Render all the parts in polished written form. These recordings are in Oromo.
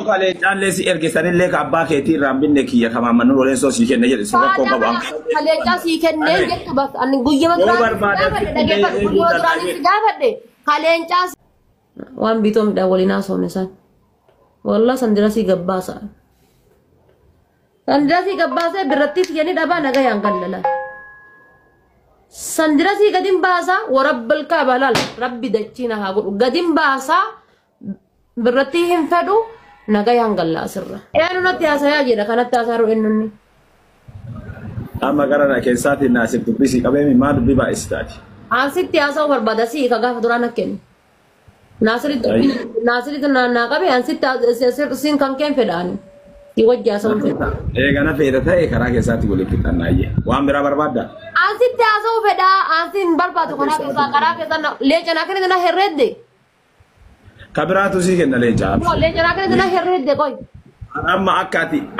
Kale challe si ergesan illee ka abbaa keetii irraan binne kiyya kama manu roleen soo si kenne jedhe sirra koo qabu. Kale cha si kenne jettu bas ani guyyaa gaafadhe kale cha waan bitoo midhaan waliin haasofne san wallah sandira si gabbaasa birratti yani dhabaa nagayaan gallala sandira si gadin baasa warabbal kaabalal rabbi dachina haa godhu gadin baasa birratti hin fedhu nagayaan gallaa sirra yaanu natti haasayaa jedha kanatti haasaaru ennunni amma garana keessaatiin naasif dubbisii qabeemi maa dubbii baay'istaati ansitti haasa'u barbaada si ka gaafa duraan akkenni naasiritti naannaa qabe ansitti sin kan keen fedhaani di wajjaa sa'uun fedha eegana feeda ta'e karaa keessaatti walitti xannaayyee waan biraa barbaadda ansitti haasa'u fedha ansin barbaadu karaa keessaa leecanaa kenna herredde kabiraatu si kenna leencaa leecanaa kenna herredde qoy amma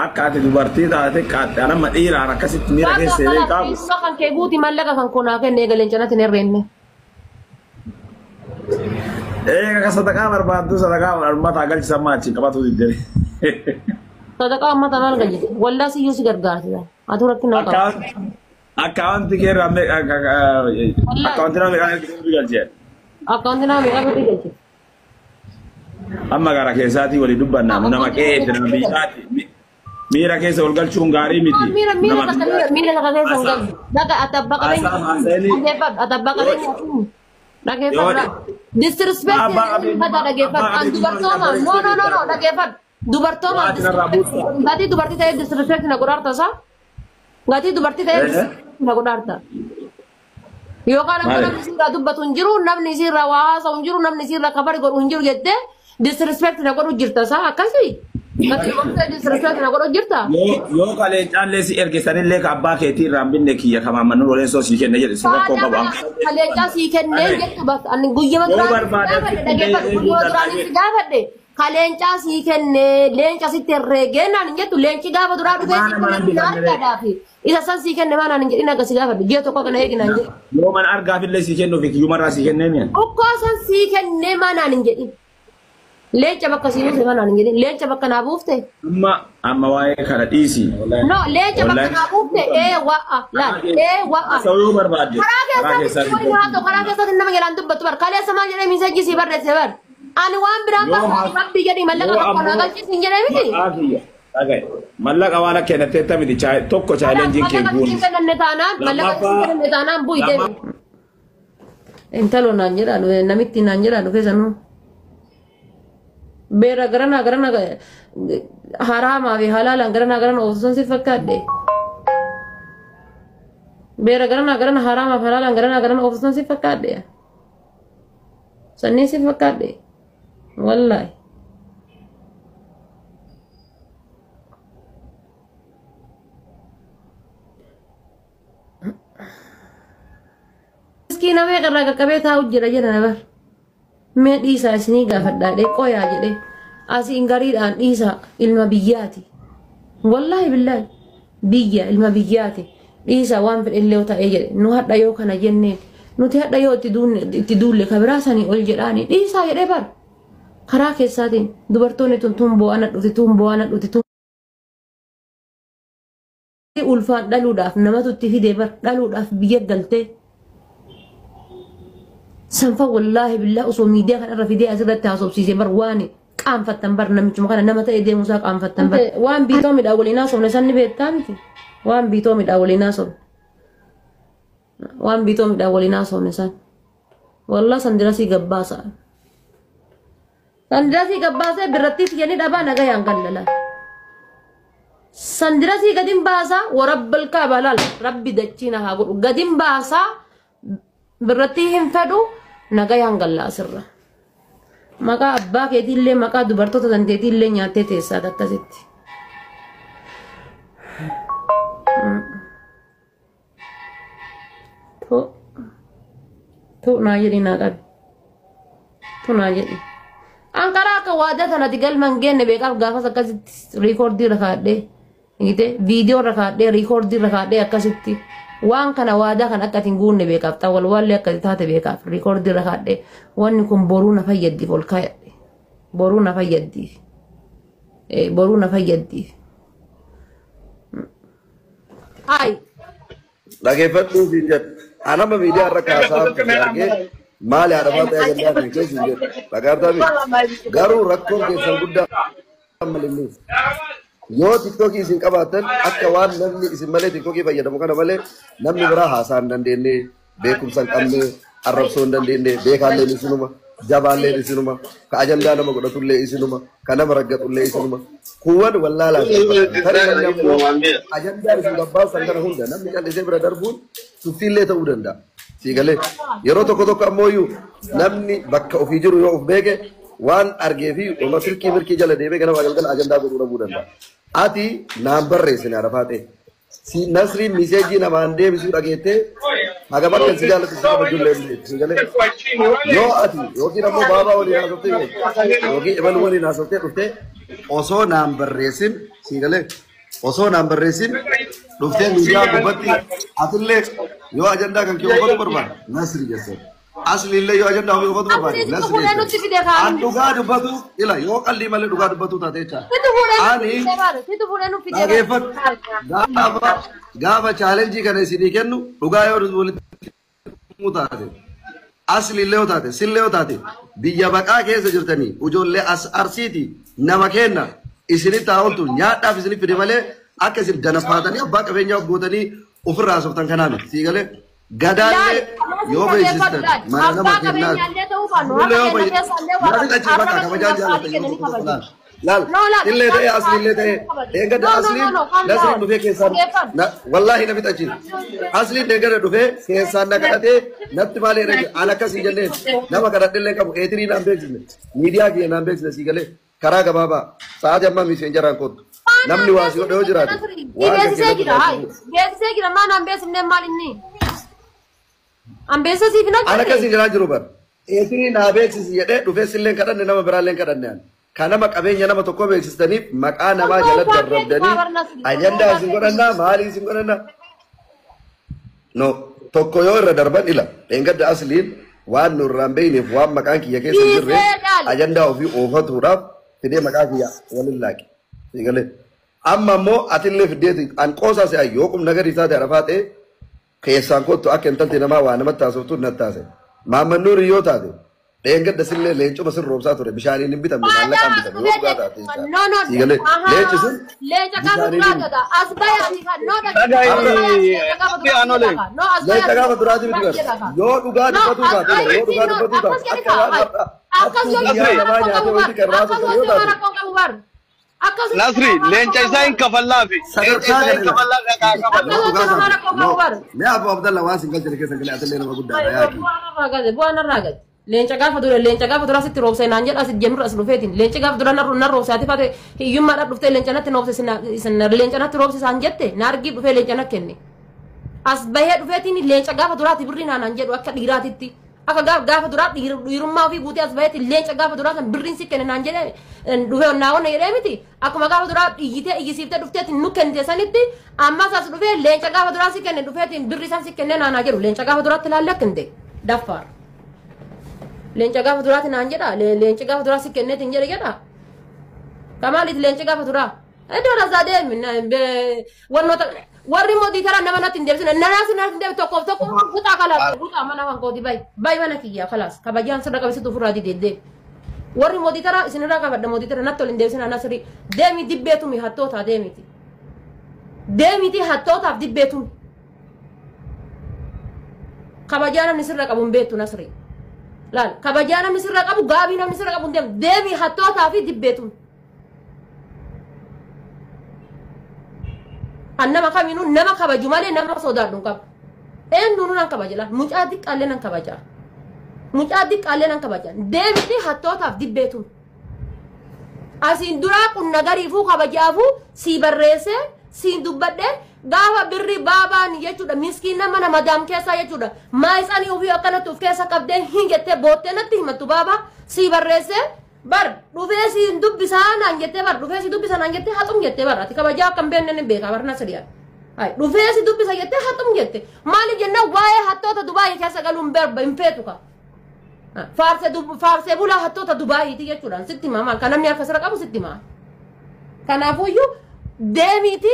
akkaati dubartii taate qaatte anamma dhiiraan akkasitti miira keessee qaabu kan kee guuti mallaqa kan konaa kenne eega leencanatti hin herreenne ka sadaqaa barbaaddu sadaqaa ummata galchisa maachi qabatu diddere sadaqaa ummata maal galchite wallaa siyyuu si gargaartida atu rakkina qaba akkaawunti keerraa akkaawunti nama meeqaa galchee akkaawunti nama meeqaa galchite amma gara keessaatii walii dubbannaa nama qe'eetti nama biyyaatti miira keessa ol galchuun gaarii miti miira keessa ol galchu daga atabba qabeenya dhaggeeffadha disrespect hada dhaggeeffadha an dubartooma no dhaggeeffadha dubartooma gaatii dubartii ta'ee disrespect na godhaarta isaa gaatii dubartii ta'ee disrespect na godhaarta yookaan ammoo namni sirraa dubbatu hin jiru namni sirraa waa haasa'u hin jiru namni sirraa kabari godhu hin jiru jettee disrespect na godhu jirta isaa akkasii disrespect na godhu jirta yoo kalee caallee si ergesan illee ka abbaa keetii irraan binne kiyya kama manu roleen soo si kenne jedhe sirra koo qabu kalee caa si kenne jettu bas ani guyyaa gaafadhe kaleen caa si kenne leenca sitti herreegee naan jettu leenci gaafa duraa dhufee isa san si kenne maa naan jedhin akka si gaafadhe ji'a tokko kana eegi naan jedhe yoo man argaafillee si kennuuf kiyyumarraa si kennee mi'a okkoo san si kenne maa naan jedhin leenca bakka si buufte maa naan jedhin leenca bakka naa buufte amma waa'ee kana dhiisi no leenca bakka naa buufte wa'a sa'uu barbaadde karaa keessatti nama jalaan dubbatu bar kaleessa maal jedhee miisajjii si barreesse bar ani waan biraan barbaadu rabbi jedhi mallaqa tokko naa galchisiin jedhee miti mallaqa waan akka kennateetta miti tokko chaalenjiin kee guuni mallaqa taanaan bu'i deemi intalo naan jedhaan namitti naan jedhaan keessanuu beera garana haramaa fi halaalaan garana oofsuun si fakkaadde beera garana haramaa fi halaalaan garana oofsuun si fakkaadde sanniin si fakkaadde wallahi miskiina meeqarraa qaqqabee taa'u jira jedha nabar mee dhiisaa isinii gaafadhaadhe qoyaa jedhe asiin gariidhaan dhiisaa ilma biyyaati wallahi billaahi biyya ilma biyyaati dhiisaa waan fedhellee ta'ee jedhe nu hadha yoo kana jenneen nuti hadha yoo itti duulle kabiraa sanii ol jedhaani dhiisaa jedhee bar karaa keessaatiin dubartoonni tun bo'ana dhuti ulfaan dhaluudhaaf namatu itti fidee bar dhaluudhaaf biyya galtee sanfa wallahi billah osoo miidiyaa kanarra fidee asirratti haasofsiisee bar waan qaanfattan bar namichuma kana nama ta'e deemuusaa qaanfattan bar waan biitoo midhaa waliin haasofne sanni beektaa miti waan biitoo midhaa waliin haasofne waan biitoo midhaa waliin haasofne san wallah sandirasii gabbaasa sandirasii gabbaasee birrattiif jenni dhabaa nagayaan gallala sandirasii gadin baasaa warabbal kaabalal rabbi dachiina haa godhu gadin baasaa birrattii hin fedhu nagayaan gallaa sirra maqaa abbaa keetiillee maqaa dubartoota dandeetiillee nyaattee teessaat akkasitti tu naa jedhi naa qabi tu naa jedhi ankaraa akka waadaa tanati galman geenne beekaaf gaafas akkasitti riikoordii rakaadhee viidiyoo rakaadhee riikoordii rakaadhee akkasitti waan kana waadaa kan akka atiin guunne beekaaf xawwal waallee akka taate beekaaf riikoordii rakaadhee wanni kun boruu na fayyaddiif ol kaayadhe boruu na fayyaddiif boruu na fayyaddi. Hai. Dhaggeeffadhu siin jedhu. Anama miidiyaa irra kaasaa argee maali haadhamaa ta'ee ajandaa fi keessa hin jedhu. Dhagaartaa garuu rakkoon keessan guddaa malinni. Yoo TikTokii isin qabaatan akka waan namni isin malee TikTokii fayyadamu kana malee namni biraa haasaa hin dandeenye, beekumsa hin qabne, arrabsoo hin dandeenye, beekaallee isinuma, jabaallee isinuma, ka ajandaa nama godhatullee isinuma, ka nama raggatullee isinuma. Kuwwan wallaalaa tarii namni ammoo ajandaa isin gabbaasan kana hunda namni callisee bira darbuun tuffiillee ta'uu danda'a. Siigalee yeroo tokko tokko ammoo namni bakka ofii jiru yoo of beeke waan argee fi oma sirkii mirkii jala deemee ganama galgala ajandaa godhuu dhabuu danda'a. Ati naan barreessine arafaa ta'e. Si Nasriin miseejii namaan deebisuu dhageettee hagam akka si jaallatu si kabajullee siigalee yoo ati yookiin ammoo baabaa waliin haasoftee yookiin imaluu waliin haasoftee dhuftee osoo naan barreessin siigalee osoo naan barreessin dhuftee miidiyaa gubbatti atillee yoo ajandaa kan kee uffatu barbaada Nasri jechuudha. Asliillee yoo ajandaa ofii uffatu barbaada Nasri jechuudha. An dhugaa dubbatu ila yoo qalbii malee dhugaa dubbatu taate jecha. Ani dhageeffadhu gaafa chaalenjii kana isinii kennu dhugaa yoo walitti taate asliillee yoo taate sillee yoo taate biyya baqaa keessa jirtanii ijoollee arsiiti nama kenna isinitti taa'oltu nyaadhaaf isinii fide malee akka isin danafaatanii abbaa qabeenyaa gootanii ofirraa softan kanaa miti siigalee gadaallee yoo beeksistan mana nama kennaa illee yoo beeksistan bakka kabajaan jaallatan laal illee ta'e asliillee ta'e eeggadda asliin Nasriin dhufee keessaan wallaahi na fixachiin asliin eeggadda dhufee keessaan na kadhatee natti maalee dhage an akkas hin jenneen nama kadhadhillee qabu eetirii naan beeksisne miidiyaa kiyya naan beeksisne siigalee karaa gabaabaa sa'aatii ammaa miiseen jaraan kottu namni waa si godhe yoo jiraate beeksisee jira maan an beeksifnee maal inni an beeksisiif na an akkasii jiraa jiru bar eetirii naa beeksisi jedhee dhufee silleen kadhanne nama biraalleen kadhanne an kanama qabeenya nama tokko beeksistaniif maqaa namaa jalatti darrabdanii ajandaa isin godhannaa maalii isin godhannaa no tokko yoo irra darban ila dheengadda asliin waan nurraan beeyneef waan maqaan kiyya keessa hin jirre ajandaa ofii oofatuudhaaf fidee maqaa kiyya walin laaqe siigalee amma ammoo atillee fiddeeti an qoosaa se'a yoo qubna gadi taate arafaa ta'e keessaan kottu akka intalti namaa waa namatti haasoftu natti taase maammannuuri yoo taate dheengadda sillee leencuma sin roobsaa ture bishaaniin hin bitamne maallaqaan bitame yoo dhugaa taate siigalee leenci sun bishaaniin hin leenca gaafa duraati miti gar yoo dhugaa dubbatuu taate yoo dhugaa dubbatuu taate akka waan har'a hattuu biyyaa namaa nyaatee wayitti qarraa sosoo yoo taate Nasri, leenca isaa hin kafallaafi. sadarkaa mee abu abdalla waan sin galchine keessa galee atillee nama guddaadha yaaki bu'aan irraa gadi leenca gaafa dura sitti roobsee naan jedha sit jennur as dhufeetiin leenci gaafa dura nan roobsee ati faate hiyyummaadhaaf dhuftee leenca natti roobse leenca natti roobse isaan jette na argii dhufee leenca na kenne as bahee dhufeetiin leenca gaafa duraati birrii naan jedhu akka dhiiraatitti akka gaafa duraa dhiirummaa ofii guutee as baheetiin leenca gaafa duraa san birriin si kenne naan jedhe dhufee naawwanna jedhee miti akkuma gaafa duraa iyyitee iyyisiiftee dhufteetiin nu kennite sanitti ammas as dhufee leenca gaafa duraa si kenne dhufeetiin birrii san si kenne naanaa jedhu leenca gaafa duraatti ilaalle akkinte daffaar leenca gaafa duraatti naan jedha leenci gaafa duraa si kenneetiin jedha kamaaliiti leenci gaafa duraa iddoo rasaa deemi wannoota warri mootii karaa nama natti hin deebisine nanaas natti hin deebi tokkoof tokko guutaa kalaas guutaa mana kan kooti bayi mana kiyyaa kalaas kabajaan sirra qabisitu ofirraa dideeddee warri mootii karaa isinirraa qabadda mootii karaa natti ol hin deebisine anasiri deemi dibbeetumi hattootaa deemiti hattootaaf dibbeetumi kabajaa namni sirra qabu hin beektu nasri laal kabajaa namni sirra qabu gaabii namni sirra qabu hin deemu deemi hattootaa fi dibbeetumi annama kaminu nama kabaju malee nama sodaadhu qaba eenyuun nan kabajala mucaa diqqaallee nan kabaja mucaa diqqaallee nan kabaja deemiti hattootaaf dibbeetumi asiin duraa qunna gariifuu kabajaafu si barreesse siin dubbadhe gaafa birri baabaan jechuudha miskiina mana madaam keessaa jechuudha maa isaanii ofii akkanatti of keessa qabdee hin jettee boottee natti himattu baaba si barreesse bar dhufee siin dubbisaa naan jettee bar dhufee si dubbisa naan jettee haxum jettee bar ati kabajaa akkam beenne ni beekaa bar na siriyaan ay dhufee si dubbisa jettee haxum jette maali jenna waa'ee hattoota dubaayii keessa galuun berba hin feetu ka faarsee bulaa hattoota dubaayiiti jechuudhaan sitti himaa maal kan namni akka sira qabu sitti himaa Kanaafuu deemiti